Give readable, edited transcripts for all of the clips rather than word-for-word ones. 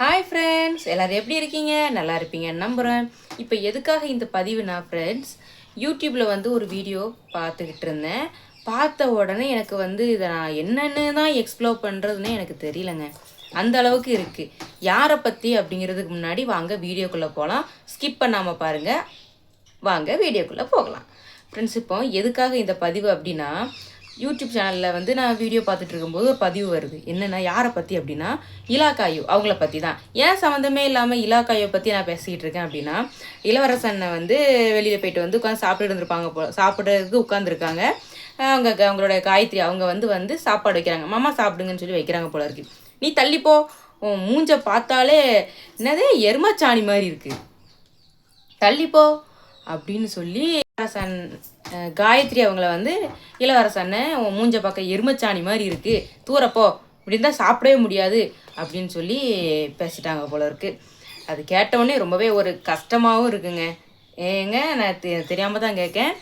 Hi friends, எல்லோரும் எப்படி இருக்கீங்க? நல்லா இருப்பீங்கன்னு நம்புகிறேன். இப்போ எதுக்காக இந்த பதிவுனா ஃப்ரெண்ட்ஸ், யூடியூப்பில் ஒரு வீடியோ பார்த்துக்கிட்டு இருந்தேன். பார்த்த உடனே எனக்கு இதை நான் என்னென்னு தான் எக்ஸ்ப்ளோர் பண்ணுறதுன்னு எனக்கு தெரியலங்க. அந்த அளவுக்கு இருக்குது. யாரை பற்றி அப்படிங்கிறதுக்கு முன்னாடி வாங்க வீடியோக்குள்ளே போகலாம். ஸ்கிப் பண்ணாமல் பாருங்கள். வாங்க வீடியோக்குள்ளே போகலாம். ஃப்ரெண்ட்ஸ், இப்போ எதுக்காக இந்த பதிவு அப்படின்னா, யூடியூப் சேனலில் நான் வீடியோ பார்த்துட்டு இருக்கும்போது ஒரு பதிவு வருது. என்னென்னா யாரை பற்றி அப்படின்னா, இலாக்காயு அவங்கள பற்றி தான். ஏன் சம்மந்தமே இல்லாமல் இலாக்காயை பற்றி நான் பேசிக்கிட்டு இருக்கேன் அப்படின்னா, இளவரசனை வெளியில் போயிட்டு உட்காந்து சாப்பிட்டு இருந்திருப்பாங்க சாப்பிட்றதுக்கு உட்காந்துருக்காங்க. அவங்களோட காயத்ரி அவங்க வந்து சாப்பாடு வைக்கிறாங்க. மாமா சாப்பிடுங்கன்னு சொல்லி வைக்கிறாங்க போல இருக்கு. நீ தள்ளிப்போ, உன் மூஞ்ச பார்த்தாலே என்னதே எருமச்சாணி மாதிரி இருக்குது, தள்ளிப்போ அப்படின்னு சொல்லி இளவரசன் காயத்ரி அவங்கள இளவரசனை உன் மூஞ்ச பார்க்க எருமச்சாணி மாதிரி இருக்குது, தூரப்போ, இப்படின்னு தான் சாப்பிடவே முடியாது அப்படின்னு சொல்லி பேசிட்டாங்க போல இருக்குது. அது கேட்டவுடனே ரொம்பவே ஒரு கஷ்டமாகவும் இருக்குங்க. ஏங்க நான் தெரியாமல் தான் கேட்கேன்.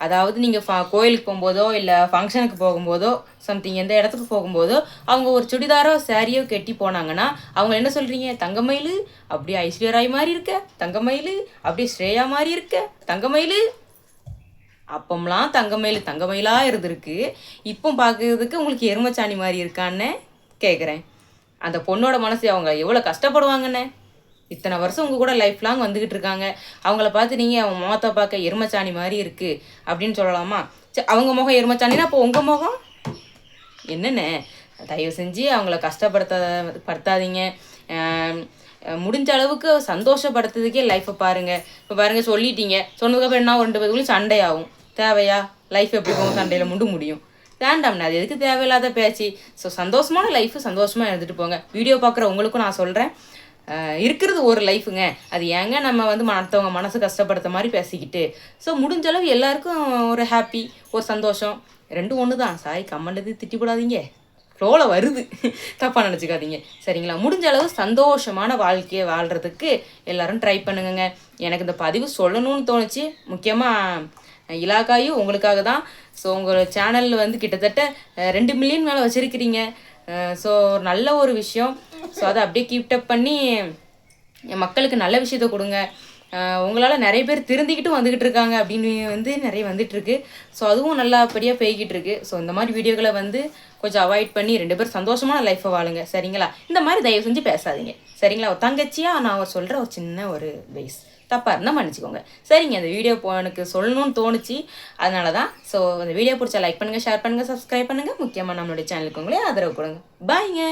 அதாவது நீங்கள் கோயிலுக்கு போகும்போதோ இல்லை ஃபங்க்ஷனுக்கு போகும்போதோ சம்திங் எந்த இடத்துக்கு போகும்போதோ அவங்க ஒரு சுடிதாரோ சாரியோ கட்டி போனாங்கன்னா அவங்க என்ன சொல்கிறீங்க? தங்கமயிலு அப்படியே ஐஸ்வர்யா ராய் மாதிரி இருக்க, தங்கமயிலு அப்படியே ஸ்ரேயா மாதிரி இருக்க, தங்கமயிலு. அப்பம்லாம் தங்கமயிலாக இருந்திருக்கு. இப்போ பார்க்குறதுக்கு உங்களுக்கு எருமச்சாணி மாதிரி இருக்கான்னு கேட்குறேன். அந்த பொண்ணோட மனசு அவங்க எவ்வளோ கஷ்டப்படுவாங்கண்ணே. இத்தனை வருஷம் உங்கள் கூட லைஃப் லாங் வந்துக்கிட்டு இருக்காங்க. அவங்கள பார்த்து நீங்கள் அவங்க முகத்தை பார்க்க எருமச்சாணி மாதிரி இருக்குது அப்படின்னு சொல்லலாமா? சரி, அவங்க முகம் எருமச்சாணினா அப்போ உங்கள் முகம் என்னென்ன? தயவு செஞ்சு அவங்கள கஷ்டப்படுத்தாதீங்க. முடிஞ்ச அளவுக்கு சந்தோஷப்படுத்துறதுக்கே லைஃப்பை பாருங்கள். இப்போ பாருங்கள், சொல்லிட்டீங்க, சொன்னதுக்கப்புறம் என்ன 2 பேருக்குள்ளேயும் சண்டையாகும். தேவையா? லைஃப் எப்படி போகும்? சண்டையில் முடியும். வேண்டாம்ண்ணா, அது எதுக்கு தேவையில்லாத பேச்சு? ஸோ சந்தோஷமான லைஃபு சந்தோஷமாக இருந்துட்டு போங்க. வீடியோ பார்க்குற உங்களுக்கும் நான் சொல்கிறேன், இருக்கிறது ஒரு லைஃபுங்க. அது ஏங்க நம்ம மற்றவங்க மனசு கஷ்டப்படுத்த மாதிரி பேசிக்கிட்டு. ஸோ முடிஞ்ச அளவு எல்லாருக்கும் ஒரு ஹாப்பி, ஒரு சந்தோஷம், ரெண்டும் ஒன்று தான். சாய் கமெண்ட் திட்டி போடாதீங்க, ஃப்ளோவில் வருது, தப்பாக நினச்சிக்காதீங்க சரிங்களா? முடிஞ்ச அளவு சந்தோஷமான வாழ்க்கையை வாழ்கிறதுக்கு எல்லோரும் ட்ரை பண்ணுங்க. எனக்கு இந்த பதிவு சொல்லணும்னு தோணுச்சு. முக்கியமாக இலாக்காயும் உங்களுக்காக தான். ஸோ உங்கள் சேனலில் கிட்டத்தட்ட 2 மில்லியன் மேலே வச்சுருக்கிறீங்க. ஸோ நல்ல ஒரு விஷயம். ஸோ அதை அப்படியே கீப்டப் பண்ணி மக்களுக்கு நல்ல விஷயத்த கொடுங்க. உங்களால் நிறைய பேர் திருந்திக்கிட்டும் வந்துக்கிட்டு இருக்காங்க அப்படின்னு நிறைய வந்துட்டுருக்கு. ஸோ அதுவும் நல்லபடியாக போய்கிட்டு இருக்கு. ஸோ இந்த மாதிரி வீடியோக்களை கொஞ்சம் அவாய்ட் பண்ணி 2 பேர் சந்தோஷமான லைஃப்பை வாழுங்க சரிங்களா? இந்த மாதிரி தயவு செஞ்சு பேசாதீங்க சரிங்களா? ஒரு தங்கச்சியாக நான் சொல்கிற ஒரு சின்ன ஒரு வயசு தப்பாக இருந்தால் மன்னிச்சிக்கோங்க சரிங்க. அந்த வீடியோ எனக்கு சொல்லணும்னு தோணுச்சு, அதனால தான். ஸோ அந்த வீடியோ பிடிச்சா லைக் பண்ணுங்கள், ஷேர் பண்ணுங்கள், சப்ஸ்கிரைப் பண்ணுங்கள். முக்கியமாக நம்மளுடைய சேனலுக்கு உங்களே ஆதரவு கொடுங்க. பாய்ங்க.